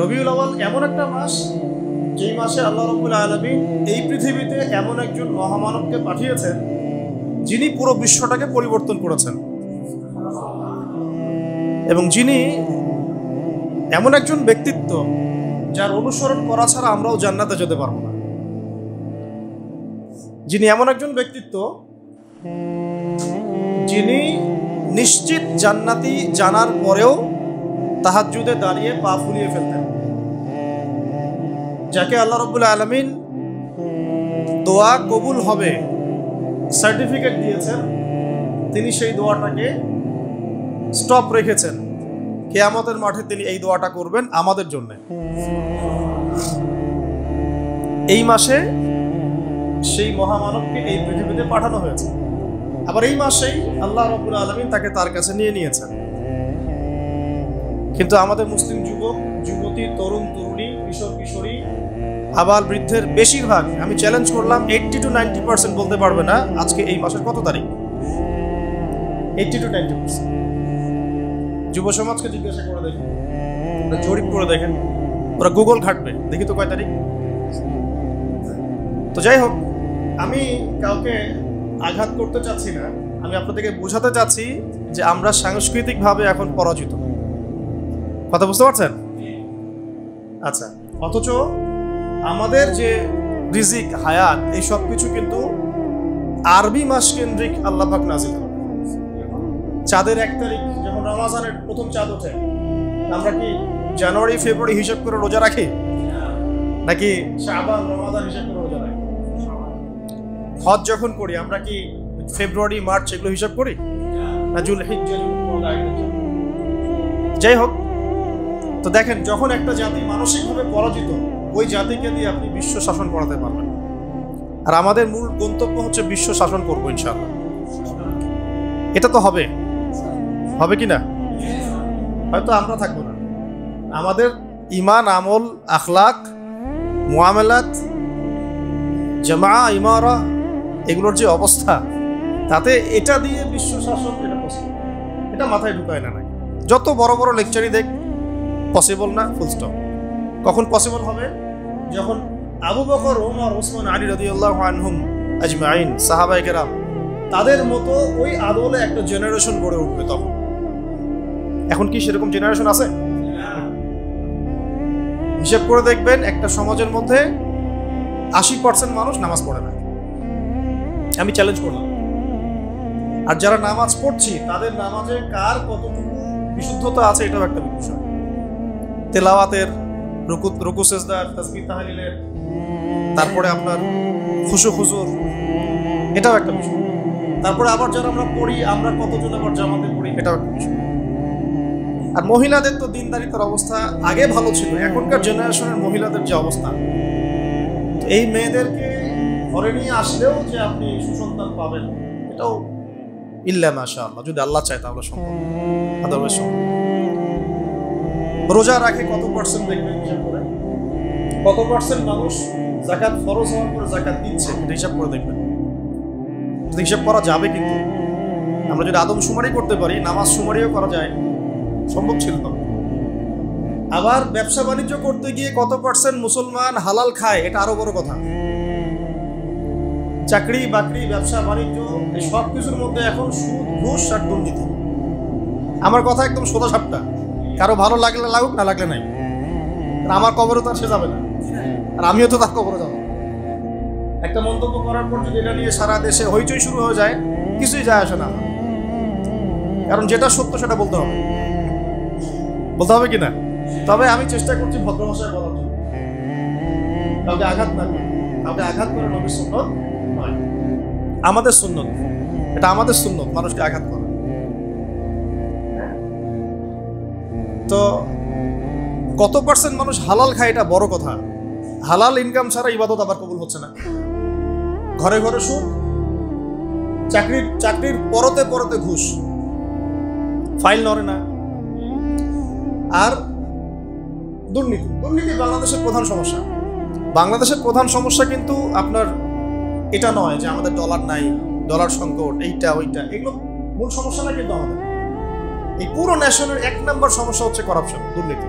রবিউল আউয়াল এমন একটা মাস, যেই মাসে আল্লাহ রাব্বুল আলামিন এই পৃথিবীতে এমন একজন মহামানবকে পাঠিয়েছেন যিনি পুরো বিশ্বটাকে পরিবর্তন করেছেন, এবং যিনি এমন একজন ব্যক্তিত্ব যার অনুসরণ করা ছাড়া আমরাও জান্নাতে যেতে পারবো না। যিনি এমন একজন ব্যক্তিত্ব যিনি নিশ্চিত জান্নাতি জানার পরেও তাহাজ্জুদে দাঁড়িয়ে পা ফুলিয়ে ফেলতেন, যাকে আল্লাহ রাব্বুল আলামিন দোয়া কবুল হবে সার্টিফিকেট দিয়েছেন, তিনি সেই দোয়াটাকে স্টপ রেখেছেন। কিয়ামতের মাঠে তিনি এই দোয়াটা করবেন আমাদের জন্য। এই মাসে সেই মহামানবকে এই পৃথিবীতে পাঠানো হয়েছে, আবার এই মাসেই আল্লাহ রাব্বুল আলামিন তাকে তার কাছে নিয়ে নিয়েছেন। কিন্তু আমাদের মুসলিম যুবক যুবতী, তরুণ তরুণী, কিশোর কিশোরী, আবাল বৃদ্ধের বেশিরভাগ, আমি চ্যালেঞ্জ করলাম 80 to 90% বলতে পারবে না আজকে এই মাসের কত তারিখ। 80 to 90% যুব সমাজকে জিজ্ঞাসা করে দেখেন, জরিপ করে দেখেন, ওরা গুগল ঘাটবে, দেখি তো কয় তারিখ। তো যাই হোক, আমি কাউকে আঘাত করতে চাচ্ছি না, আমি আপনাদেরকে বোঝাতে চাচ্ছি যে আমরা সাংস্কৃতিকভাবে এখন পরাজিত। কথা বুঝতে পারছেন? আচ্ছা, অথচ আমাদের যে রিজিক, হায়াত, এই সব কিছু কিন্তু আরবি মাস কেন্দ্রিক আল্লাহ পাক নাযিল করেন। চাঁদের 1 তারিখ যখন রমজানের প্রথম চাঁদ ওঠে, আমরা কি জানুয়ারি ফেব্রুয়ারি হিসাব করে রোজা রাখি, নাকি শাবান রমাদান হিসাব করে রোজা রাখি? হজ যখন করি আমরা কি ফেব্রুয়ারি মার্চ এগুলো হিসাব করি, না জুলহিজ্জা? যাই হোক, তো দেখেন, যখন একটা জাতি মানসিকভাবে পরাজিত, ওই জাতিকে দিয়ে আপনি বিশ্ব শাসন করাতে পারবেন। আর আমাদের মূল গন্তব্য হচ্ছে বিশ্ব শাসন করবো ইনশাআল্লাহ। এটা তো হবে, হবে কি না? হয়তো আমরা থাকবো না, আমাদের ইমান, আমল, আখলাক, মুআমালাত, জামা, ইমারা, এগুলোর যে অবস্থা, তাতে এটা দিয়ে বিশ্ব শাসন এটা মাথায় ঢুকায় না। যত বড় বড় লেকচারই দেখ, পসিবল না, ফুল স্টপ। কখন পসিবল হবে? যখন আবু বকর, ওমর, ওসমান, আলী রাদিয়াল্লাহু আনহুম আজমাইন, সাহাবায়ে কেরাম, তাদের মতো ওই আদলে একটা জেনারেশন গড়ে উঠবে তখন। এখন কি সেরকম জেনারেশন আছে? হিসাব করে দেখবেন, একটা সমাজের মধ্যে 80% মানুষ নামাজ পড়ে না। আমি চ্যালেঞ্জ করলাম। আর যারা নামাজ পড়ছি, তাদের নামাজে কার কতটুকু বিশুদ্ধতা আছে, এটাও একটা বিষয়। তেলাওয়াতের, রুকু সেজদার, তাসবিহ তাহলিলের, তারপরে আপনার খুশু খুজুর, এটাও একটা বিষয়। তারপরে আবার যারা আমরা পড়ি, আমরা কতজন আবার জামাতে পড়ি, এটাও একটা বিষয়। আর মহিলাদের তো দিনদারিতার অবস্থা আগে ভালো ছিল, এখনকার জেনারেশনের মহিলাদের যে অবস্থা, এই মেয়েদেরকে ঘরে নিয়ে আসলেও যে আপনি সুসন্তান পাবেন, এটাও ইল্লা মাশাআল্লাহ, যদি আল্লাহ চায় তাহলে সম্ভব, আদারওয়াইজ সম্ভব। রোজা রাখে কত পার্সেন্ট দেখবেন হিসাব করে, কত পার্সেন্ট মানুষ যাকাত ফরজ হওয়ার পরে যাকাত দিচ্ছে, এটা হিসাব করে দেখবেন। হিসাব করা যাবে, কিন্তু আমরা যদি আদমশুমারি করতে পারি, নামাজ শুমারিও করা যায়, সম্ভব ছিল। আবার ব্যবসা বাণিজ্য করতে গিয়ে কত পার্সেন্ট মুসলমান হালাল খায়, এটা আরো বড় কথা। চাকরি বাকরি, ব্যবসা বাণিজ্য, এই সব কিছুর মধ্যে এখন সুদ, ঘুষ আর দুর্নীতি। আমার কথা একদম সোজা সাপটা, কারো ভালো লাগলে লাগুক, না লাগলে নাই। আমার কবরে তো আর সে যাবে না, আর আমিও তো তার কবরে যাবো। একটা মন্তব্য করার পর যদি এটা নিয়ে সারা দেশে হইচই শুরু হয়ে যায়, কিছুই যায় আসে না। কারণ যেটা সত্য সেটা বলতে হবে, বলতে হবে কিনা। তবে আমি চেষ্টা করছি ভদ্র ভাষায় বলার জন্য, কাউকে আঘাত না করে। কাউকে আঘাত করে নবীর সুন্নত নয়, আমাদের সুন্নত, এটা আমাদের সুন্নত, মানুষকে আঘাত করে। তো কত পার্সেন্ট মানুষ হালাল খায়, এটা বড় কথা। হালাল ইনকাম ছাড়া ইবাদত আবার কবুল হচ্ছে না। ঘরে ঘরে সুদ, চাকরির পরতে পরতে ঘুষ, ফাইল নড়ে না। আর দুর্নীতি বাংলাদেশের প্রধান সমস্যা। বাংলাদেশের প্রধান সমস্যা কিন্তু আপনার এটা নয় যে আমাদের ডলার নাই, ডলার সংকট, এইটা ওইটা, এগুলো মূল সমস্যা না। কিন্তু আমাদের এই পুরো ন্যাশনের 1 নম্বর সমস্যা হচ্ছে করাপশন, দুর্নীতি।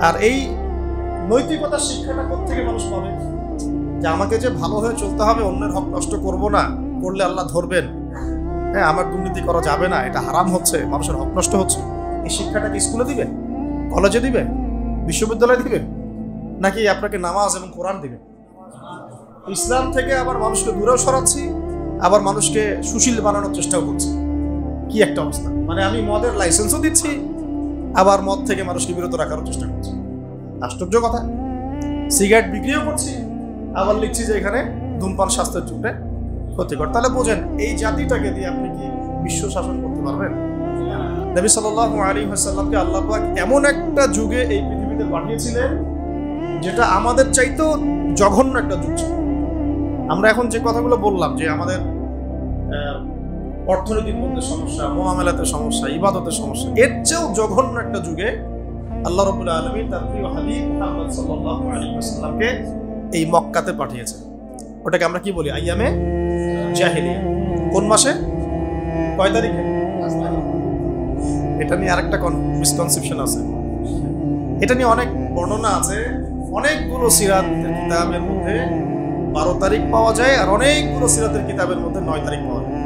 আর এই নৈতিকতার শিক্ষাটা কোত্থেকে মানুষ পাবে? যে আমাকে যে ভালো হয়ে চলতে হবে, অন্যের হক নষ্ট করব না, করলে আল্লাহ ধরবেন, হ্যাঁ আমার দুর্নীতি করা যাবে না, এটা হারাম হচ্ছে, মানুষের হক নষ্ট হচ্ছে। এই শিক্ষাটা কি স্কুলে দিবে, কলেজে দিবে, বিশ্ববিদ্যালয়ে দিবে, নাকি আপনাকে নামাজ এবং কোরআন দিবে? ইসলাম থেকে আবার মানুষকে দূরেও সরাচ্ছি, আবার মানুষকে সুশীল বানানোর চেষ্টাও করছি। কি একটা অবস্থা! মানে আমি মদের লাইসেন্সও দিচ্ছি, আবার মদ থেকে মানুষকে বিরত রাখার চেষ্টা করছি। আশ্চর্য কথা। সিগারেট বিক্রিও করছি, আবার লিখছি যে এখানে ধূমপান স্বাস্থ্যের জন্য ক্ষতিকর। তাহলে বোঝেন, এই জাতিটাকে দিয়ে আপনি কি বিশ্ব শাসন করতে পারবেন? নবী সাল্লাল্লাহু আলাইহি ওয়াসাল্লামকে আল্লাহ পাক এমন একটা যুগে এই পৃথিবীতে পাঠিয়েছিলেন যেটা আমাদের চাইতেও জঘন্য একটা যুগ ছিল। আমরা এখন যে কথাগুলো বললাম, যে আমাদের অর্থনৈতিক মধ্যে সমস্যা, মুআমালাতের সমস্যা, ইবাদতের সমস্যা, এর চেয়েও জঘন্য একটা যুগে আল্লাহ রাব্বুল আলামিন তার প্রিয় হাবিব মুহাম্মদ সাল্লাল্লাহু আলাইহি ওয়াসাল্লামকে এই মক্কাতে পাঠিয়েছেন। ওটাকে আমরা কি বলি? আইয়ামে জাহেলিয়া। কোন মাসে, কয় তারিখে? এটা নিয়ে আরেকটা মিসকনসেপশন আছে, এটা নিয়ে অনেক বর্ণনা আছে। অনেকগুলো সিরাতের কিতাবের মধ্যে 12 তারিখ পাওয়া যায়, আর অনেকগুলো সিরাতের কিতাবের মধ্যে 9 তারিখ পাওয়া যায়।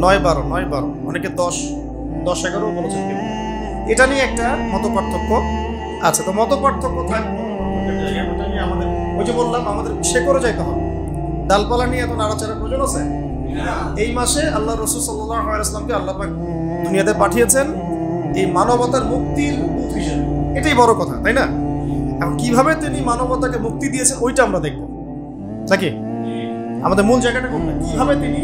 9-12, অনেকে 10-11 বলেছেন। এটা নিয়ে একটা মত পার্থক্য আছে। তো মত পার্থক্য থাকবে, আমাদের ওই যে বললাম, আমাদের শেকড়ে যাইতে হবে। ডালপালা নিয়ে এত নাড়াচাড়ার প্রয়োজন আছে? এই মাসে আল্লাহ রাসূল সাল্লাল্লাহু আলাইহি ওয়াসাল্লামকে আল্লাহ পাক দুনিয়াতে পাঠিয়েছেন এই মানবতার মুক্তির দূত হিসেবে। এটাই বড় কথা, তাই না? এখন কিভাবে তিনি মানবতাকে মুক্তি দিয়েছেন ওইটা আমরা দেখব নাকি? আমাদের মূল জায়গাটা কোনটা? কিভাবে তিনি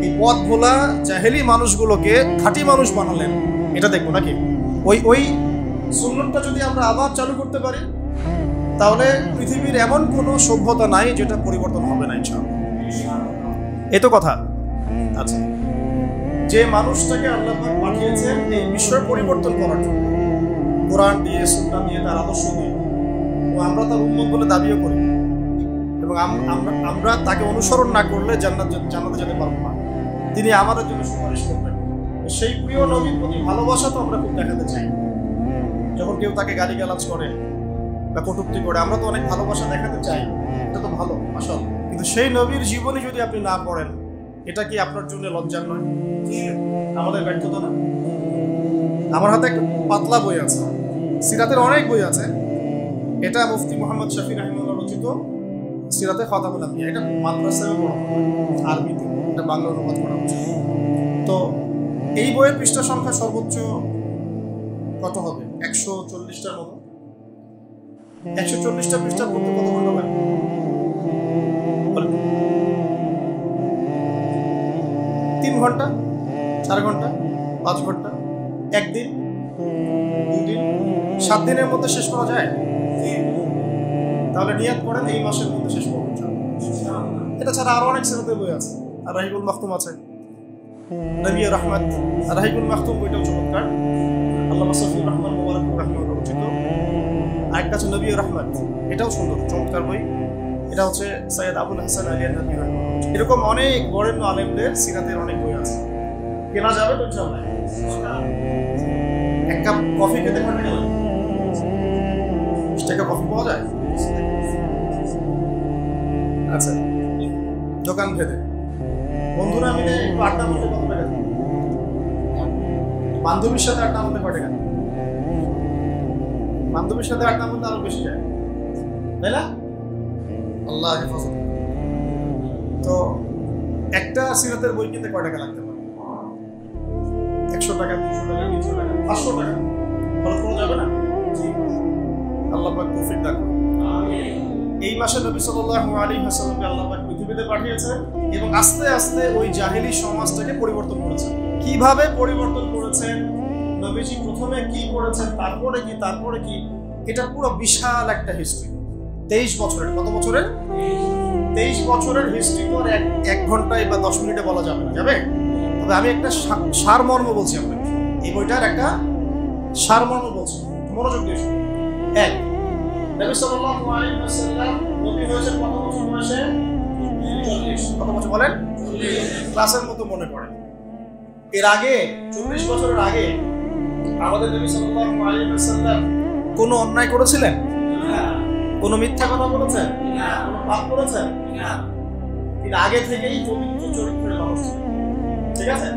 এই পথ ভোলা জাহেলি মানুষগুলোকে খাঁটি মানুষ বানালেন, এটা দেখবো নাকি? ওই সুন্নতটা যদি আমরা আবার চালু করতে পারি, তাহলে পৃথিবীর এমন কোনো সভ্যতা নাই যেটা পরিবর্তন হবে না ইনশাআল্লাহ। এই তো কথা। আচ্ছা, যে মানুষটাকে আল্লাহ পাক পাঠিয়েছেন এই বিশ্বের পরিবর্তন করার জন্য, কোরআন দিয়ে, সুন্নাহ দিয়ে, তার আদর্শ দিয়ে, আমরা তার উম্মত বলে দাবিও করি, এবং আমরা তাকে অনুসরণ না করলে জান্নাতে যেতে পারবো না। তিনি আমাদের জন্য সুপারিশ করবেন। সেই প্রিয় নবীর প্রতি ভালোবাসা তো আমরা খুব দেখাতে চাই। যখন কেউ তাকে গালিগালাজ করে বা কটূক্তি করে, আমরা তো অনেক ভালোবাসা দেখাতে চাই, এটা তো ভালো আসল। কিন্তু সেই নবীর জীবনী যদি আপনি না পড়েন, এটা কি আপনার জন্য লজ্জার নয়? আমাদের ব্যর্থতা না? আমার হাতে একটা পাতলা বই আছে, সিরাতের অনেক বই আছে। এটা মুফতি মোহাম্মদ শফি রাহিমাহুল্লাহ রচিত সিরাতে খাতামুল আম্বিয়া। এটা মাদ্রাসায় পড়ানো হয় আরবিতে, এটা বাংলা অনুবাদ করা হচ্ছে। তো এই বইয়ের পৃষ্ঠা সংখ্যা সর্বোচ্চ কত হবে? 140টার মতো। 140টা পৃষ্ঠা পড়তে কত ঘন্টা লাগে? 3 ঘন্টা, 4 ঘন্টা, 5 ঘন্টা, একদিন, 2 দিন, 7 দিনের মধ্যে শেষ করা যায়? তাহলে নিয়াত করেন এই মাসের মধ্যে শেষ করবেন। এটা ছাড়া আরো অনেক সিরাতের বই আছে। আর রাহিকুল মাখতুম আছে, নবী রহমত, রাহিকুল মাখতুম বইটাও চমৎকার, আল্লামা সফিউর রহমান মুবারক রাহিমাহুল্লাহ রচিত। আরেকটা আছে নবী রহমত, এটাও সুন্দর চমৎকার বই। এটা হচ্ছে সৈয়দ আবুল হাসান আলী নবী রহমান। এরকম অনেক বরেণ্য আলেমদের সিরাতের অনেক বই আছে, কেনা যাবে তো ইনশাআল্লাহ। এক কাপ কফি খেতে কত টাকা লাগে? 20 টাকা কফি পাওয়া যায়? আচ্ছা, দোকান ভেদে বন্ধুরা মিলে একটু আড্ডা মারলে কত টাকা? বান্ধবীর সাথে আড্ডা মারলে কত টাকা? বান্ধবীর সাথে আড্ডা মারলে আরো বেশি যায়, তাই না? আল্লাহ হেফাজত। তো একটা সিরাতের বই কিনতে কয় টাকা লাগতে পারে? 100 টাকা, 200 টাকা, 300 টাকা, 500 টাকা। খরচ করা যাবে না? আল্লাহ পাক তৌফিক দান করুন। এই মাসে নবী সাল্লাল্লাহু আলাইহি ওয়াসাল্লামকে আল্লাহ পাক পৃথিবীতে পাঠিয়েছেন এবং আস্তে আস্তে ওই জাহেলি সমাজটাকে পরিবর্তন করেছেন। কিভাবে পরিবর্তন করেছেন, নবীজি প্রথমে কি করেছেন, তারপরে কি, এটা পুরো বিশাল একটা হিস্ট্রি। 23 বছরের, কত বছরের? 23 বছরের হিস্ট্রি তো এক ঘন্টায় বা 10 মিনিটে বলা যাবে না, যাবে? তবে আমি একটা সারমর্ম বলছি আপনাকে, এই বইটার একটা সারমর্ম বলছি, মনোযোগ দিয়ে শুনুন। 1, নবী সাল্লাল্লাহু আলাইহি ওয়াসাল্লাম নবী হয়েছেন কত বছর বয়সে? 40। কত বছর বলেন? 40। ক্লাসের মতো মনে পড়ে। এর আগে 40 বছরের আগে আমাদের নবী সাল্লাল্লাহু আলাইহি ওয়াসাল্লাম কোনো অন্যায় করেছিলেন? কোনো মিথ্যা কথা বলেছেন? কোনো পাপ করেছেন? তিনি আগে থেকেই পবিত্র চরিত্রের মানুষ ছিলেন। ঠিক আছে,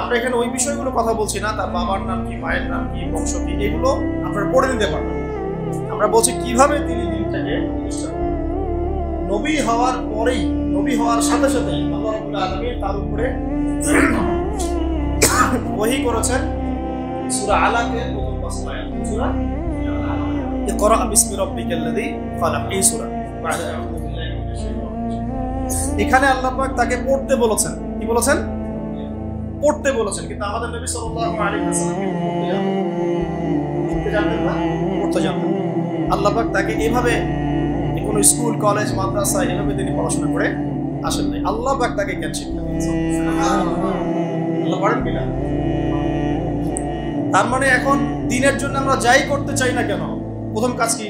আমরা এখানে ওই বিষয়গুলো কথা বলছি না, তার বাবার নাম কি, মায়ের নাম কি, বংশ কি, এগুলো আপনারা পড়ে নিতে পারবেন। আমরা বলছি কিভাবে তিনি দিনটাকে প্রতিষ্ঠা করেন। নবী হওয়ার পরেই, নবী হওয়ার সাথে সাথে আল্লাহ রাব্বুল আলামিন তার উপরে ওহী করেছেন সূরা আলাকের প্রথম ৫ আয়াত। সূরা ইকরা বিসমি রাব্বিকাল্লাযী খালাক, এই সূরা। এখানে আল্লাহ পাক তাকে পড়তে বলেছেন। কি বলেছেন? পড়তে বলেছেন। কিন্তু আমাদের নবী সাল্লাল্লাহু আলাইহি ওয়াসাল্লাম পড়তে জানতেন না, পড়তে জানতেন। আল্লাহ পাক তাকে এভাবে কোনো স্কুল, কলেজ, মাদ্রাসা এভাবে তিনি পড়াশোনা করে আসেন নাই। আল্লাহ পাক তাকে জ্ঞান শিক্ষা দিয়েছেন। আল্লাহ পারেন কিনা? তার মানে এখন দিনের জন্য আমরা যাই করতে চাই না কেন, প্রথম কাজ কি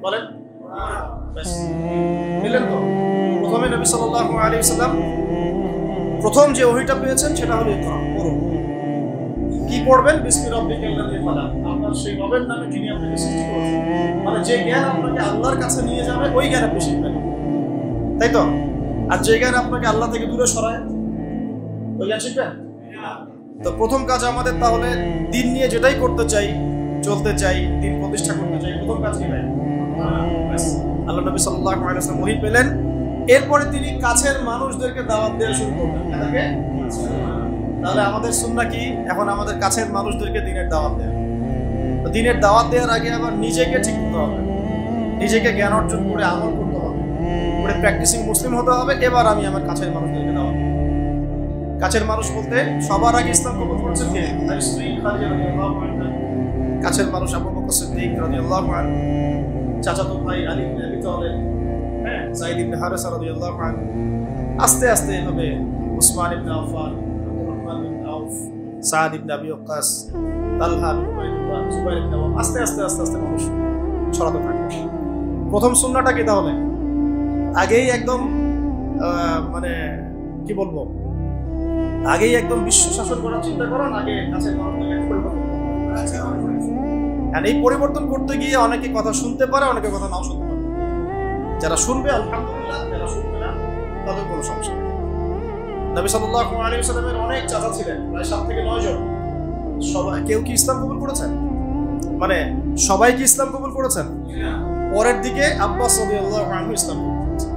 বলেন? বুঝলেন তো? প্রথমে নবী সাল্লাল্লাহু আলাইহি ওয়াসাল্লাম প্রথম যে ওহীটা পেয়েছেন সেটা হলো ইকরা, পড়ুন। কি পড়বেন? বিসমি রাব্বিকাল্লাযী খালাক, আপনার সেই রবের নামে যিনি আপনাকে সৃষ্টি করেছেন। মানে যে জ্ঞান আপনাকে আল্লাহর কাছে নিয়ে যাবে ওই জ্ঞান আপনি শিখবেন, তাই তো? আর যে জ্ঞান আপনাকে আল্লাহ থেকে দূরে সরায় ওই জ্ঞান শিখবেন। তো প্রথম কাজ আমাদের তাহলে দিন নিয়ে যেটাই করতে চাই, চলতে চাই, দিন প্রতিষ্ঠা করতে চাই, প্রথম কাজ কি ভাই? আল্লাহ নবী সাল্লাল্লাহু আলাইহি ওয়াসাল্লাম ওহী পেলেন, এরপরে তিনি কাছের মানুষদেরকে দাওয়াত দেওয়া শুরু করলেন। তাহলে আমাদের সুন্নাহ কি? এখন আমাদের কাছের মানুষদেরকে দিনের দাওয়াত দেওয়া। তো দিনের দাওয়াত দেওয়ার আগে আবার নিজেকে ঠিক করতে হবে, নিজেকে জ্ঞান অর্জন করে আমল করতে হবে, করে প্র্যাকটিসিং মুসলিম হতে হবে। এবার আমি আমার কাছের মানুষদেরকে দাওয়াত দেব। কাছের মানুষ বলতে সবার আগে ইসলাম কবুল করেছেন কে? তার স্ত্রী খাদিজা রাদিয়াল্লাহু আনহা, কাছের মানুষ আবু বকর সিদ্দিক রাদিয়াল্লাহু আনহু, চাচাতো ভাই আলী ইবনে আবি তালেব, যায়েদ ইবনে হারেসা রাদিয়াল্লাহু আনহু, আস্তে আস্তে এভাবে উসমান ইবনে আফফান, আব্দুর ইবনে আউফ, সাদ ইবনে আবি ওয়াক্কাস, তালহা ইবনে উবাইদুল্লাহ, জুবাইর ইবনে আওয়াম, আস্তে আস্তে আস্তে আস্তে মানুষ ছড়াতে থাকে। প্রথম সুন্নাহটা কি তাহলে? আগেই একদম মানে কি বলবো, আগেই একদম বিশ্ব শাসন করার চিন্তা করেন, আগে কাছের মানুষদেরকে পরিবর্তন করেন। আর এই পরিবর্তন করতে গিয়ে অনেকে কথা শুনতে পারে, অনেকে কথা নাও শুনতে পারে। যারা শুনবে আলহামদুলিল্লাহ, যারা শুনবে না তাদের কোনো সমস্যা নেই। নবী সাল্লাল্লাহু আলাইহি ওয়াসাল্লামের অনেক চাচা ছিলেন, প্রায় 7 থেকে 9 জন। সবাই, কেউ কি ইসলাম কবুল করেছেন? মানে সবাই কি ইসলাম কবুল করেছেন? পরের দিকে আব্বাস রাদিয়াল্লাহু আনহু ইসলাম কবুল করেছেন।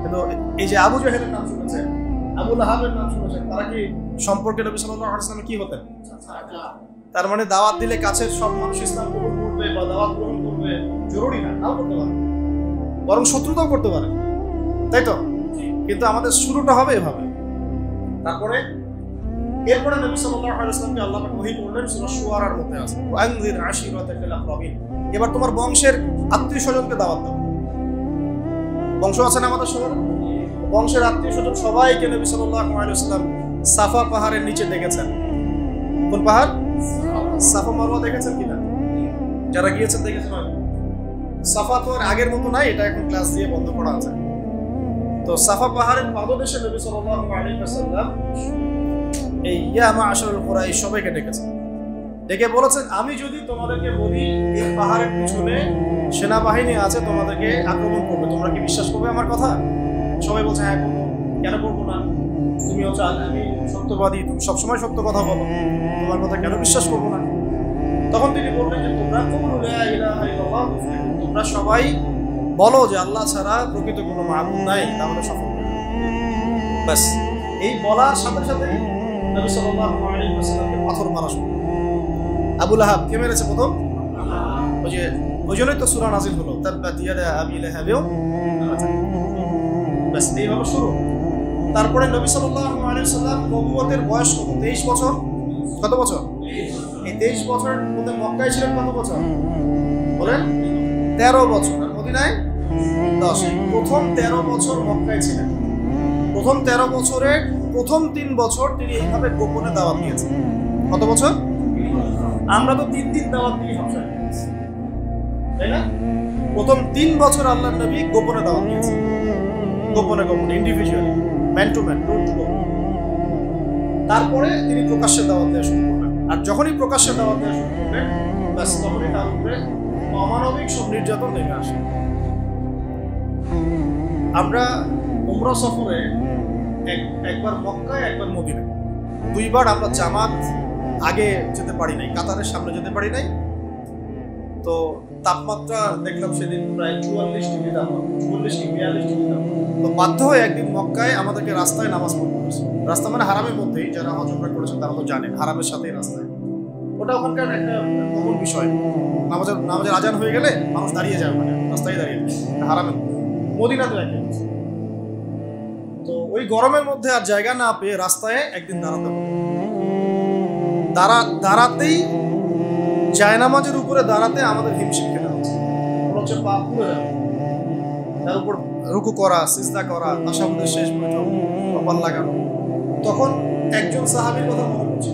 কিন্তু এই যে আবু জাহেলের নাম শুনেছেন, আবু লাহাবের নাম শুনেছেন, তারা কি সম্পর্কে নবী সাল্লাল্লাহু আলাইহি ওয়াসাল্লাম কি হতেন? তার মানে দাওয়াত দিলে কাছের সব মানুষ ইসলাম কবুল করবে বা দাওয়াত গ্রহণ করবে জরুরি না, নাও করতে পারে, বরং শত্রুতাও করতে পারে, তাই তো? কিন্তু আমাদের শুরুটা হবে এভাবে। তারপরে এরপরে নবী সাল্লাল্লাহু আলাইহি ওয়াসাল্লামকে আল্লাহ পাক ওহী করলেন, সূরা শুআরার মধ্যে আছে ওয়ানজির আশিরাতাকাল আকরাবিন। এবার তোমার বংশের আত্মীয়-স্বজনকে দাওয়াত দাও। বংশ আছে না আমাদের সবার? বংশের আত্মীয়-স্বজন সবাইকে নবী সাল্লাল্লাহু আলাইহি ওয়াসাল্লাম সাফা পাহাড়ের নিচে দেখেছেন। কোন পাহাড়? সাফা মারওয়া দেখেছেন কিনা? যারা গিয়েছেন দেখেছেন। সাফা তো আর আগের মতো নাই, এটা এখন ক্লাস দিয়ে বন্ধ করা আছে। তো সাফা পাহাড়ের পাদদেশে নবী সাল্লাল্লাহু আলাইহি ওয়াসাল্লাম এই ইয়া মা'শারুল কুরাইশ সবাইকে ডেকেছেন। ডেকে বলেছেন, আমি যদি তোমাদেরকে বলি এই পাহাড়ের পিছনে সেনাবাহিনী আছে, তোমাদেরকে আক্রমণ করবে, তোমরা কি বিশ্বাস করবে আমার কথা? সবাই বলছে হ্যাঁ করবো। কেন করবো না? তুমি হচ্ছে আমি সত্যবাদী, তুমি সবসময় সত্য কথা বলো, তোমার কথা কেন বিশ্বাস করবো না? তখন তিনি বললেন যে তোমরা তোমরা সবাই বলো যে আল্লাহ ছাড়া প্রকৃত কোনো মাবুদ নাই, তাহলে সফল হবে। ব্যাস এই বলার সাথে সাথে নবী সাল্লাল্লাহু আলাইহি ওয়াসাল্লামকে পাথর মারা শুরু। আবু লাহাব কে মেরেছে প্রথম? ওই জন্যই তো সূরা নাযিল হলো, তাব্বাত ইয়াদা আবি লাহাব। ব্যাস এই হলো শুরু। তারপরে নবী সাল্লাল্লাহু আলাইহি ওয়াসাল্লাম নবুয়তের বয়স কত? 23 বছর। কত বছর? এই 23 বছরের মধ্যে মক্কায় ছিলেন কত বছর বলেন? 13 বছর। আর মদিনায় 10। প্রথম 13 বছর মক্কায় ছিলেন। প্রথম 13 বছরের প্রথম 3 বছর তিনি এইভাবে গোপনে দাওয়াত দিয়েছেন। কত বছর? আমরা তো 3 দিন দাওয়াত দিই সবসময়, তাই না? প্রথম 3 বছর আল্লাহর নবী গোপনে দাওয়াত দিয়েছেন, গোপনে গোপনে, individually, man to man, door to door. তারপরে তিনি প্রকাশ্যে দাওয়াত দেওয়া শুরু করলেন। আর যখনই প্রকাশ্যে দাওয়াত দেওয়া শুরু করলেন ব্যাস তখনই তার উপরে অমানবিক সব নির্যাতন নেমে আসে। আমরা উমরা সফরে একবার মক্কায়, একবার মদিনায়, দুইবার আমরা জামাত আগে যেতে পারি নাই, কাতারের সামনে যেতে পারি নাই। তো তাপমাত্রা দেখলাম সেদিন প্রায় 44 ডিগ্রি তাপমাত্রা, 44 কি 42 ডিগ্রি তাপমাত্রা। তো বাধ্য হয়ে একদিন মক্কায় আমাদেরকে রাস্তায় নামাজ পড়তে হয়েছে। রাস্তা মানে হারামের মধ্যেই, যারা হজ উমরা করেছেন তারা তো জানেন হারামের সাথেই রাস্তায়। ওটা ওখানকার একটা কমন বিষয়, নামাজের আজান হয়ে গেলে মানুষ দাঁড়িয়ে যায়, ওখানে রাস্তায় দাঁড়িয়ে হারামের মদিনাতে রাখে। তো ওই গরমের মধ্যে আর জায়গা না পেয়ে রাস্তায় একদিন দাঁড়াতে হবে। দাঁড়াতেই জায়নামাজের উপরে দাঁড়াতে আমাদের হিমশিম খেতে হচ্ছে, মনে হচ্ছে পা পুড়ে যাবে। তার উপর রুকু করা, সিজদা করা, তাশাহুদের শেষ বৈঠক, কপাল লাগানো। তখন একজন সাহাবীর কথা মনে পড়ছে,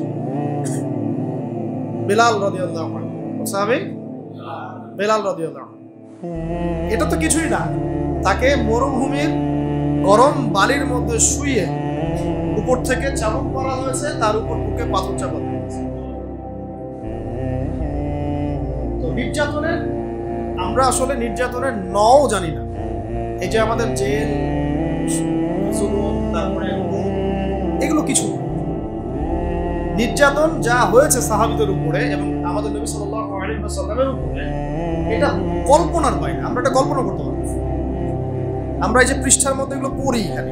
বেলাল রাদিয়াল্লাহু আনহু। সাহাবী বেলাল রাদিয়াল্লাহু আনহু। এটা তো কিছুই না, তাকে মরুভূমির গরম বালির মধ্যে শুইয়ে উপর থেকে চাবুক মারা হয়েছে, তার উপর বুকে পাথর চাপানো হয়েছে। তো নির্যাতনের, আমরা আসলে নির্যাতনের নও জানি না। এই যে আমাদের জেল, তারপরে এগুলো কিছু নির্যাতন যা হয়েছে সাহাবীদের উপরে এবং আমাদের নবী সাল্লাল্লাহু আলাইহি ওয়াসাল্লামের উপরে, এটা কল্পনার বাইরে। আমরা এটা কল্পনা করতে পারি। আমরা এই যে পৃষ্ঠার মধ্যে এগুলো পড়ি, এখানে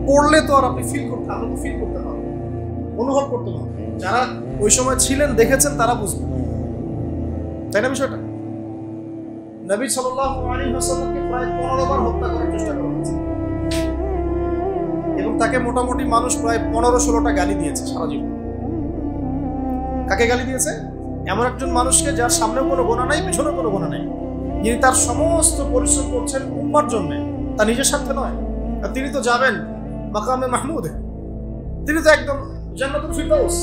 পড়লে তো আর আপনি ফিল করতে, আমরা তো ফিল করতে পারবো, অনুভব করতে পারবো। যারা ওই সময় ছিলেন, দেখেছেন, তারা বুঝবেন, তাই না বিষয়টা? নবী সাল্লাল্লাহু আলাইহি ওয়াসাল্লামকে প্রায় 15 বার হত্যা করার চেষ্টা করা হয়েছে এবং তাকে মোটামুটি মানুষ প্রায় 15-16টা গালি দিয়েছে সারা জীবন। কাকে গালি দিয়েছে? এমন একজন মানুষকে যার সামনেও কোনো গোনা নাই, পিছনেও কোনো গোনা নাই, যিনি তার সমস্ত পরিশ্রম করছেন উম্মার জন্য, তার নিজের স্বার্থে নয়। আর তিনি তো যাবেন মাকামে মাহমুদে, তিনি তো একদম জান্নাতুল ফিরদাউস,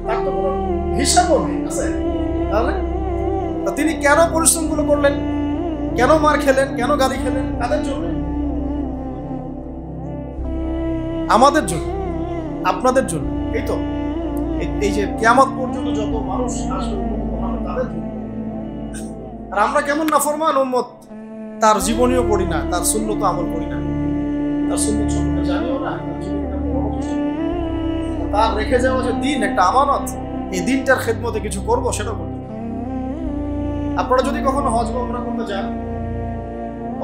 তার তো কোনো হিসাবও নেই আছে। তাহলে তিনি কেন পরিশ্রমগুলো করলেন, কেন মার খেলেন, কেন গালি খেলেন? তাদের জন্য, আমাদের জন্য, আপনাদের জন্য। এই তো এই যে কিয়ামত পর্যন্ত যত মানুষ আসবে তাদের জন্য। আর আমরা কেমন নাফরমান উম্মত, তার জীবনীও পড়ি না, তার সুন্নত আমল করি না, তার সুন্নত সম্পর্কে জানিও না, তার রেখে যাওয়া যে দিন একটা আমানত, এই দিনটার খেদমতে কিছু করবো সেটা করতে। আপনারা যদি কখনো হজ বা উমরা করতে যান,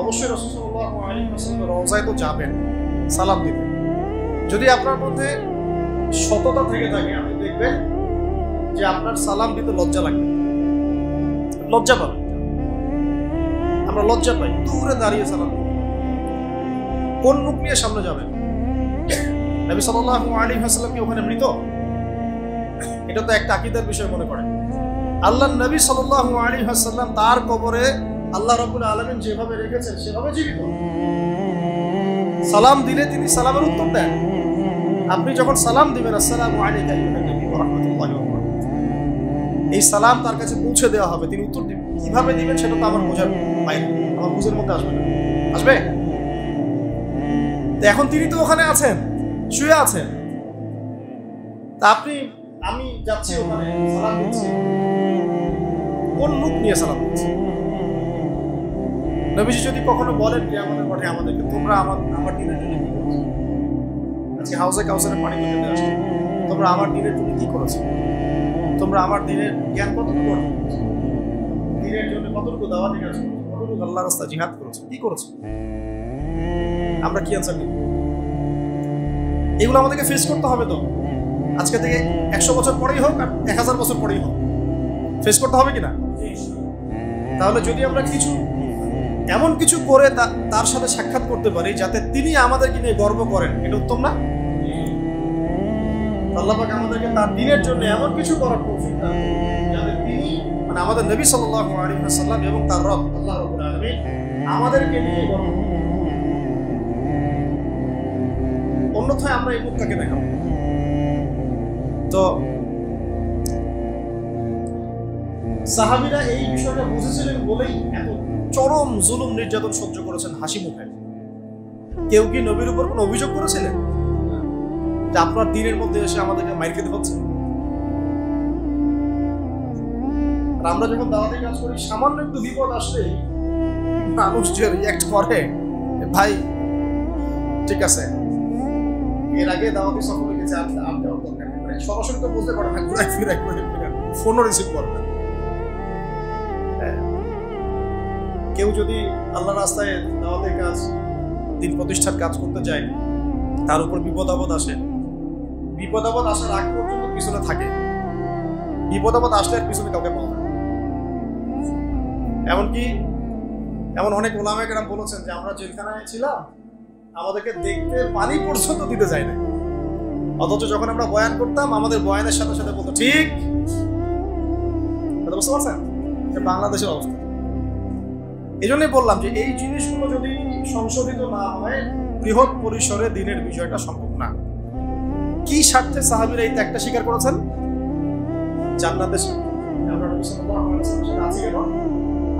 অবশ্যই রাসূল সাল্লাল্লাহু আলাইহি ওয়াসাল্লামের রওজায় তো যাবেন সালাম দিতে। যদি আপনার মধ্যে সততা থেকে থাকে, আপনি দেখবেন যে আপনার সালাম দিতে লজ্জা লাগবে, লজ্জা পাবেন। আমরা লজ্জা পাই, দূরে দাঁড়িয়ে সালাম দিই। কোন মুখ নিয়ে সামনে যাবেন? নবী সাল্লাল্লাহু আলাইহি ওয়াসাল্লাম কি ওখানে মৃত? এটা তো একটা আকীদার বিষয় মনে করেন। আল্লাহর নবী সাল্লাল্লাহু আলাইহি ওয়াসাল্লাম তার কবরে আল্লাহ রাব্বুল আলামিন যেভাবে রেখেছেন সেভাবে জীবিত। সালাম দিলে তিনি সালামের উত্তর দেন। আপনি যখন সালাম দিবেন, আসসালামু আলাইকা আইয়ুহান নবী ওয়া রাহমাতুল্লাহি ওয়া বারাকাতুহু, এই সালাম তার কাছে পৌঁছে দেওয়া হবে, তিনি উত্তর দিবেন। কিভাবে দিবেন সেটা তো আমার বোঝার বাইরে, আমার বুঝের মধ্যে আসবে না। আসবে? তো এখন তিনি তো ওখানে আছেন, শুয়ে আছেন, তা আমি যাচ্ছি ওখানে সালাম দিচ্ছি, কোন মুখ নিয়ে সালাম দিচ্ছি? নবীজি যদি কখনো বলেন যে আমাদের পথে আমাদেরকে, তোমরা আমার দিনের জন্য কি করেছো? আজকে হাউসে কাউসারে পানি তুলে আসো, তোমরা আমার দিনের জন্য কি করেছো? তোমরা আমার দিনের জ্ঞান কতটুকু অর্জন করেছো? দিনের জন্য কতটুকু দাওয়াত দিয়েছো? কতটুকু আল্লাহর রাস্তায় জিহাদ করেছো? কি করেছো? আমরা কি আনসার দিব? এগুলো আমাদেরকে ফেস করতে হবে। তো আজকে থেকে 100 বছর পরেই হোক আর 1000 বছর পরেই হোক, ফেস করতে হবে কিনা? তাহলে যদি আমরা এমন কিছু করে তার সাথে সাক্ষাৎ করতে পারি যাতে তিনি আমাদেরকে নিয়ে গর্ব করেন, এটা উত্তম না? আল্লাহ পাক আমাদেরকে তার দ্বীনের জন্য এমন কিছু করার তৌফিক দান করুন যাতে তিনি, মানে আমাদের নবী সাল্লাল্লাহু আলাইহি ওয়াসাল্লাম এবং তার রব আল্লাহ রাব্বুল আলামিন আমাদেরকে নিয়ে গর্ব করেন। অন্যথায় আমরা এই মুখটাকে দেখাবো। তো সাহাবীরা এই বিষয়টা বুঝেছিলেন বলেই এত চরম জুলুম নির্যাতন সহ্য করেছেন হাসি মুখে। কেউ কি নবীর উপর কোনো অভিযোগ করেছিলেন যে আপনার দিনের মধ্যে এসে আমাদেরকে মাইর খেতে হচ্ছে? আর আমরা যখন দাওয়াতি কাজ করি, সামান্য একটু বিপদ আসলেই মানুষ যে রিঅ্যাক্ট করে, ভাই ঠিক আছে, এর আগে দাওয়াতি সফরে গেছে, আর দেওয়ার দরকার নেই। মানে সরাসরি তো বলতে পারে না, ঘুরাই ফিরাই ফোনও রিসিভ করবে। কেউ যদি আল্লাহ রাস্তায় দাওয়াতের কাজ, দিন প্রতিষ্ঠার কাজ করতে যায়, তার উপর বিপদ আপদ আসে, বিপদ আপদ আসার আগ পর্যন্ত পিছনে থাকে, বিপদ আপদ আসলে আর পিছনে কাউকে পাওয়া যায়। এমনকি এমন অনেক ওলামায়ে কেরাম বলেছেন যে আমরা জেলখানায় ছিলাম, আমাদেরকে দেখতে পানি পর্যন্ত দিতে যায় না, অথচ যখন আমরা বয়ান করতাম আমাদের বয়ানের সাথে সাথে বলতো ঠিক। বুঝতে পারছেন যে বাংলাদেশের অবস্থা। এই জন্যই বললাম যে এই জিনিসগুলো যদি সংশোধিত না হয়, বৃহৎ পরিসরে দিনের বিষয়টা সম্ভব না। কি স্বার্থে সাহাবীরা এই ত্যাগটা স্বীকার করেছেন? জান্নাতের স্বার্থে। আমরা নবী সাল্লাল্লাহু আলাইহি ওয়াসাল্লামের সাথে আছি কেন?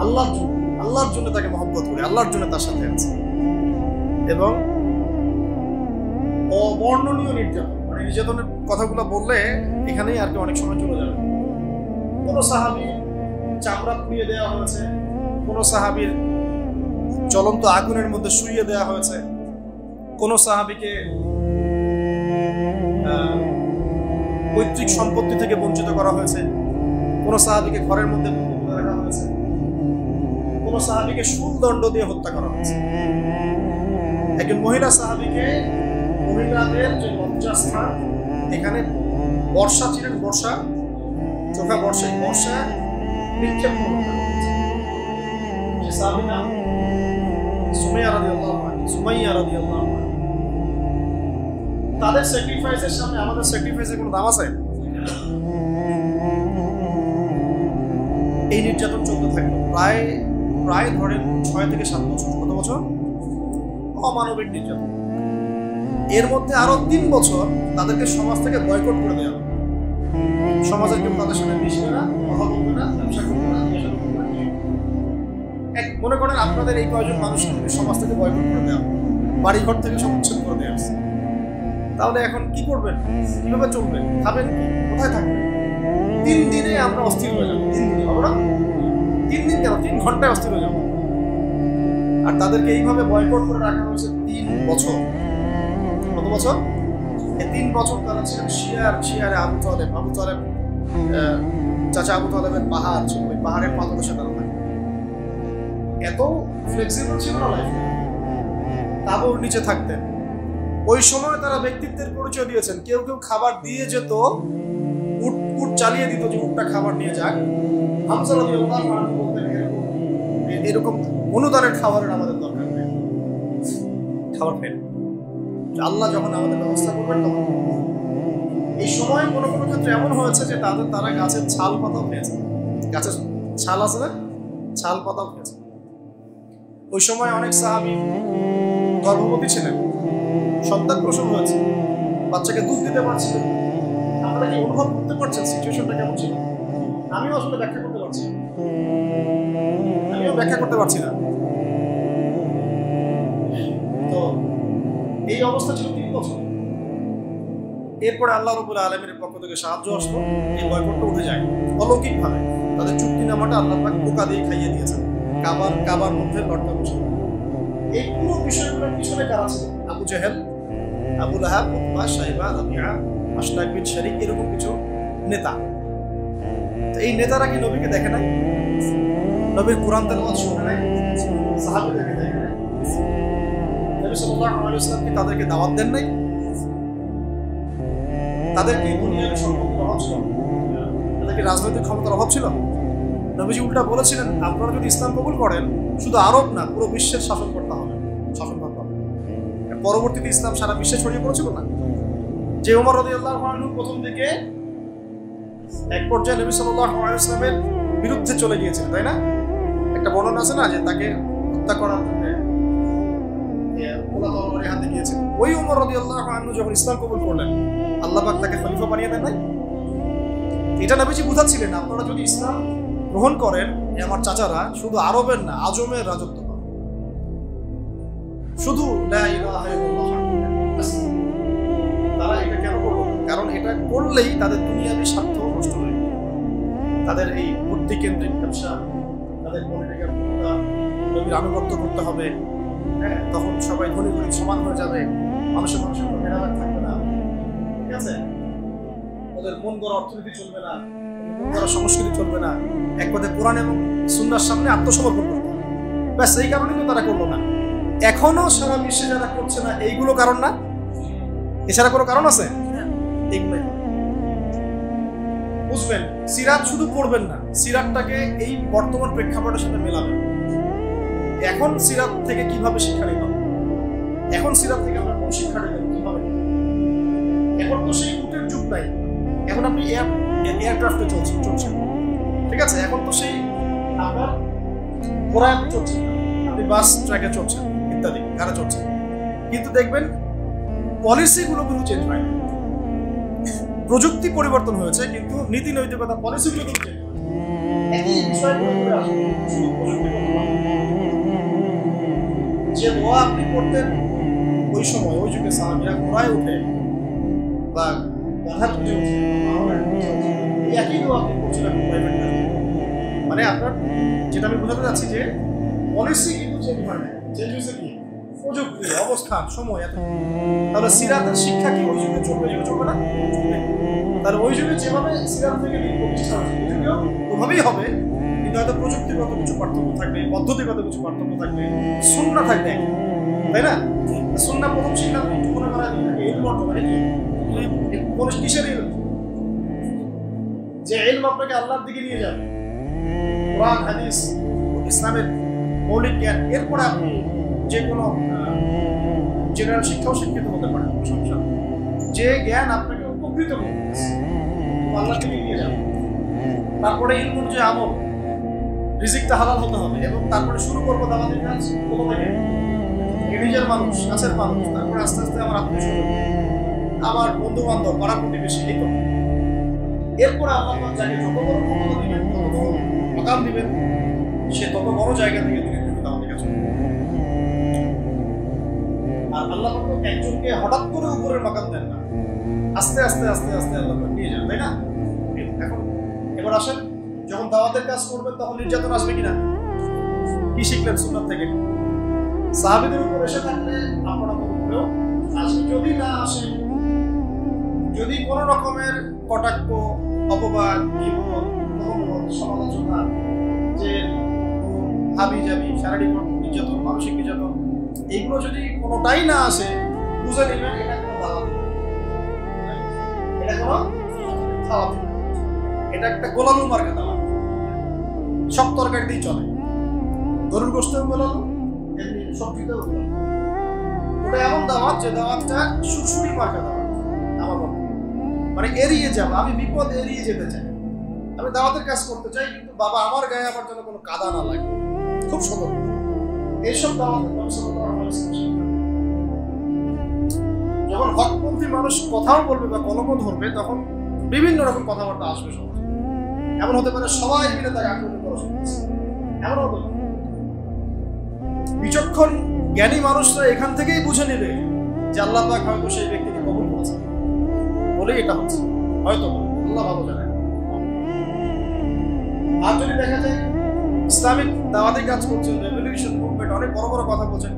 আল্লাহর জন্য, আল্লাহর জন্য তাকে মহব্বত করে, আল্লাহর জন্য তার সাথে আছে। এবং অবর্ণনীয় নির্যাতন, মানে নির্যাতনের কথাগুলো বললে এখানেই আর কি অনেক সময় চলে যাবে। কোন সাহাবী চামড়া পুড়িয়ে দেওয়া হয়েছে, কোন সাহাবীর জ্বলন্ত আগুনের মধ্যে শুইয়ে দেওয়া হয়েছে, কোন সাহাবীকে পৈতৃক সম্পত্তি থেকে বঞ্চিত করা হয়েছে, কোন সাহাবীকে ঘরের মধ্যে বন্দি রাখা হয়েছে, কোন সাহাবীকে শুলদণ্ড দিয়ে হত্যা করা হয়েছে। একজন মহিলা সাহাবীকে, মহিলাদের যে লজ্জাস্থান, এখানে বর্ষা ছিলেন, বর্ষা চোখা বর্ষা, বর্ষা নিক্ষেপ করা হয়েছে। সে সাহাবীর নাম সুমাইয়া রাদিয়াল্লাহু আনহা, সুমাইয়া রাদিয়াল্লাহু আনহা। তাদের স্যাক্রিফাইসের সামনে আমাদের স্যাক্রিফাইসের কোনো দাম আছে? এই নির্যাতন চলতে থাকলো প্রায় ধরেন 6 থেকে 7 বছর। কত বছর? অমানবিক নির্যাতন। এর মধ্যে আরো 3 বছর তাদেরকে সমাজ থেকে বয়কট করে দেওয়া। সমাজের কেউ তাদের সাথে মিশবে না, কথা বলবে না, ব্যবসা করবে না, মনে করেন আপনাদের এই কয়েকজন মানুষকে সমাজ থেকে বয়কট করে দেওয়া, বাড়িঘর থেকে সব উচ্ছেদ করে দেওয়া। তাহলে এখন কি করবেন? কিভাবে চলবেন? খাবেন কি? কোথায় থাকবেন? 3 দিনে আমরা অস্থির হয়ে যাবো। 3 দিন হবে না? 3 দিন কেন? 3 ঘন্টায় অস্থির হয়ে যাবো। আর তাদেরকে এইভাবে বয়কট করে রাখা হয়েছে 3 বছর। কত বছর? এই 3 বছর তারা ছিলেন শিয়ারে আবু তালেব চাচা আবু তালেবের পাহাড় ছিল, ওই পাহাড়ের পাদদেশে তারা থাকে। এত ফ্লেক্সিবল ছিল না লাইফ, তাঁবুর নিচে থাকতেন। ওই সময় তারা ব্যক্তিত্বের পরিচয় দিয়েছেন। কেউ কেউ খাবার দিয়ে যেত, উট চালিয়ে দিত যে উটটা খাবার নিয়ে যাক। হামজা রাদিয়াল্লাহু আনহু বলতেন এরকম অনুদানের খাবারের আমাদের দরকার নেই, খাবার ফেল, আল্লাহ যখন আমাদের ব্যবস্থা করবেন তখন। এই সময় কোনো কোনো ক্ষেত্রে এমন হয়েছে যে তারা গাছের ছাল পাতাও খেয়েছে। গাছের ছাল আছে না, ছাল পাতাও খেয়েছে। ওই সময় অনেক সাহাবী গর্ভবতী ছিলেন, সন্তান প্রসব হয়েছে, বাচ্চাকে দুধ দিতে পারছিলেন। আপনারা কি অনুভব করতে পারছেন সিচুয়েশনটা কেমন ছিল? আমিও আসলে ব্যাখ্যা করতে পারছি না। তো এই অবস্থা ছিল 3 বছর। এরপরে আল্লাহ রাব্বুল আলামিনের পক্ষ থেকে সাহায্য আসলো, এই বয়কটটা উঠে যায় অলৌকিকভাবে। তাদের চুক্তিনামাটা আল্লাহ পাক পোকা দিয়ে খাইয়ে দিয়েছেন কাবার মধ্যে লটকা বসে। এই পুরো বিষয়গুলোর পিছনে কারা ছিল? আবু জাহেল, আবু লাহাব, উতবা, শাইবা, রাবিয়া, আশরাক বিন শারিক, এরকম কিছু নেতা। তো এই নেতারা কি নবীকে দেখে নাই? নবীর কোরআন তেলাওয়াত শুনে নাই? সাহাবীদেরকে দেখে নাই? নবী সাল্লাল্লাহু আলাইহি ওয়াসাল্লাম কি তাদেরকে দাওয়াত দেন নাই? তাদের কি দুনিয়ার সম্পদের অভাব ছিল? তাদের কি রাজনৈতিক ক্ষমতার অভাব ছিল? নবীজি উল্টা বলেছিলেন, আপনারা যদি ইসলাম কবুল করেন, শুধু আরব না, পুরো বিশ্বের শাসন করতে হবে, শাসন করতে হবে। পরবর্তীতে ইসলাম সারা বিশ্বে ছড়িয়ে পড়েছিল না? যে ওমর রাদিয়াল্লাহু আনহু প্রথম দিকে এক পর্যায়ে নবী সাল্লাল্লাহু আলাইহি ওয়াসাল্লামের বিরুদ্ধে চলে গিয়েছিলেন, তাই না? একটা বর্ণনা আছে না যে তাকে হত্যা করার জন্য তরবারি হাতে গিয়েছিল। ওই ওমর রাদিয়াল্লাহু আনহু যখন ইসলাম কবুল করলেন, আল্লাহ পাক তাকে খলিফা বানিয়ে দেন নাই? এটা নবীজি বুঝাচ্ছিলেন, আপনারা যদি ইসলাম গ্রহণ করেন, আমার চাচারা শুধু আরবের না, আজমের রাজত্ব পাবে। শুধু লা ইলাহা ইল্লাল্লাহ। তারা এটা কেন করলো? কারণ এটা করলেই তাদের দুনিয়াবী স্বার্থ নষ্ট হয়ে যাবে। তাদের এই বুদ্ধি কেন্দ্রিক ব্যবসা, তাদের পলিটিক্যাল নবীর আনুগত্য করতে হবে, হ্যাঁ, তখন সবাই ধনী গরিব সমান হয়ে যাবে, মানুষের কোনো ভেদাভেদ থাকবে না, ঠিক আছে, ওদের মন গড়া অর্থনীতি চলবে না, মন গড়া সংস্কৃতি চলবে না, এক কথায় কোরআন এবং সুন্নাহর সামনে আত্মসমর্পণ করতে হবে। ব্যাস এই কারণেই তো তারা করলো না। এখনো সারা বিশ্বে যারা করছে না, এইগুলো কারণ না, এছাড়া কোনো কারণ আছে? এইগুলোই বুঝবেন। সিরাত শুধু পড়বেন না, সিরাতটাকে এই বর্তমান প্রেক্ষাপটের সাথে মেলাবেন। এখন সিরাত থেকে কিভাবে শিক্ষা নিতে হবে, এখন সিরাত থেকে আমরা কোন শিক্ষা নেবেন, কিভাবে? এখন তো সেই উটের যুগ নাই, এখন আপনি এয়ারক্রাফটে চলছেন, ঠিক আছে, এখন তো সেই আপনার ঘোড়ায় আপনি চলছেন, আপনি বাস ট্র্যাকে চলছেন, ইত্যাদি কারা চলছেন, কিন্তু দেখবেন পলিসিগুলো কিন্তু চেঞ্জ হয় না। প্রযুক্তি পরিবর্তন হয়েছে কিন্তু নীতি নৈতিকতা পলিসিগুলো কিন্তু চেঞ্জ হয়েছে। একই বিষয়গুলো করে আসবে, শুধু প্রযুক্তিগত না। যে দোয়া আপনি করতেন ওই সময়, ওই যুগে সাহাবীরা ঘোড়ায় উঠে বা গাধার পিঠে উঠে, এই একই দোয়া আপনি করছেন এখন প্রাইভেট কারে। মানে আপনার যেটা আমি বোঝাতে চাচ্ছি যে পলিসি কিন্তু চেঞ্জ হয় না, চেঞ্জ হয়েছে কি প্রযুক্তি, অবস্থান, সময়, এত। তাহলে সিরাতের শিক্ষা কি ওই যুগে চলবে, এই যুগে চলবে না? তাহলে ওই যুগে যেভাবে সিরাত থেকে প্রতিষ্ঠা হয়েছে, এই যুগেও ওভাবেই হবে, কিন্তু হয়তো প্রযুক্তিগত কিছু পার্থক্য থাকবে, পদ্ধতিগত কিছু পার্থক্য থাকবে, সুন্নাহ থাকবে, তাই না? সুন্নাহ প্রথম শিক্ষা একটু মনে করা ইলম অর্জন, মানে কি কোন কিসের ইলম? যে ইলম আপনাকে আল্লাহর দিকে নিয়ে যাবে, কোরআন হাদিস ইসলামের মৌলিক জ্ঞান। এরপরে আপনি যে কোনো জেনারেল শিক্ষাও শিক্ষিত হতে পারেন, সমস্যা। যে জ্ঞান আপনাকে উপকৃত করবে, আল্লাহ থেকে নিয়ে যাবে। তারপরে ইলমুর যে আমল, রিজিকটা হালাল হতে হবে, এবং তারপরে শুরু করবো দাওয়াতের কাজ কোথা থেকে? নিজের মানুষ, কাছের মানুষ, তারপরে আস্তে আস্তে আমার আত্মীয়স্বজন, আমার বন্ধু বান্ধব, পাড়া প্রতিবেশী, এই তো। এরপরে আল্লাহ যাকে যত বড় ক্ষমতা দিবেন, তত বড় মাকাম দিবেন, সে তত বড় জায়গা থেকে ধীরে ধীরে দাওয়াতের কাজ করবে। আর আল্লাহ একজনকে হঠাৎ করে উপরের মাকাম দেন না, আস্তে আস্তে আস্তে আস্তে আল্লাহ নিয়ে যান, তাই না? এখন এবার আসেন, যখন দাওয়াতের কাজ করবেন তখন নির্যাতন আসবে কিনা? কি শিখলেন সুন্নাত থেকে? সাহাবীদের উপর এসে থাকলে আপনারা উপরেও আসবে। যদি না আসে, যদি কোনো রকমের কটাক্ষ, অপবাদ, সমালোচনা, যে হাবি জাবি, শারীরিক নির্যাতন, মানসিক নির্যাতন, এইগুলো যদি কোনোটাই না আসে, বুঝে নেবেন এটা কোনো দাওয়াত, এটা কোনো দাওয়াত, এটা একটা গোলালু মার্কা দাওয়াত। সব তরকারি দিয়ে চলে, গরুর গোশতেও গোলালু, এমনি সবজিতেও গোলালু। ওটা এমন দাওয়াত যে দাওয়াতটা সুরসুরি মার্কা দাওয়াত। আমার মানে এড়িয়ে যাবো, আমি বিপদ এড়িয়ে যেতে চাই, আমি দাওয়াতের কাজ করতে চাই, কিন্তু বাবা আমার গায়ে আমার জন্য কোনো কাদা না লাগে, খুব সতর্ক। এইসব দাওয়াতের যখন হকপন্থী মানুষ কথাও বলবে বা কলমও ধরবে, তখন বিভিন্ন রকম কথাবার্তা আসবে সমাজে। এমন হতে পারে সবাই মিলে তাকে আক্রমণ করা শুরু করছে, এমন হতে পারে। বিচক্ষণ জ্ঞানী মানুষরা এখান থেকেই বুঝে নেবে যে আল্লাহ পাক হয়তো সেই ব্যক্তিকে কবুল করেছে বলেই এটা হচ্ছে, হয়তো আল্লাহ ভালো জানে। আর যদি দেখা যায় ইসলামিক দাওয়াতি কাজ করছেন, রেভলিউশন মুভমেন্ট, অনেক বড় বড় কথা বলছেন,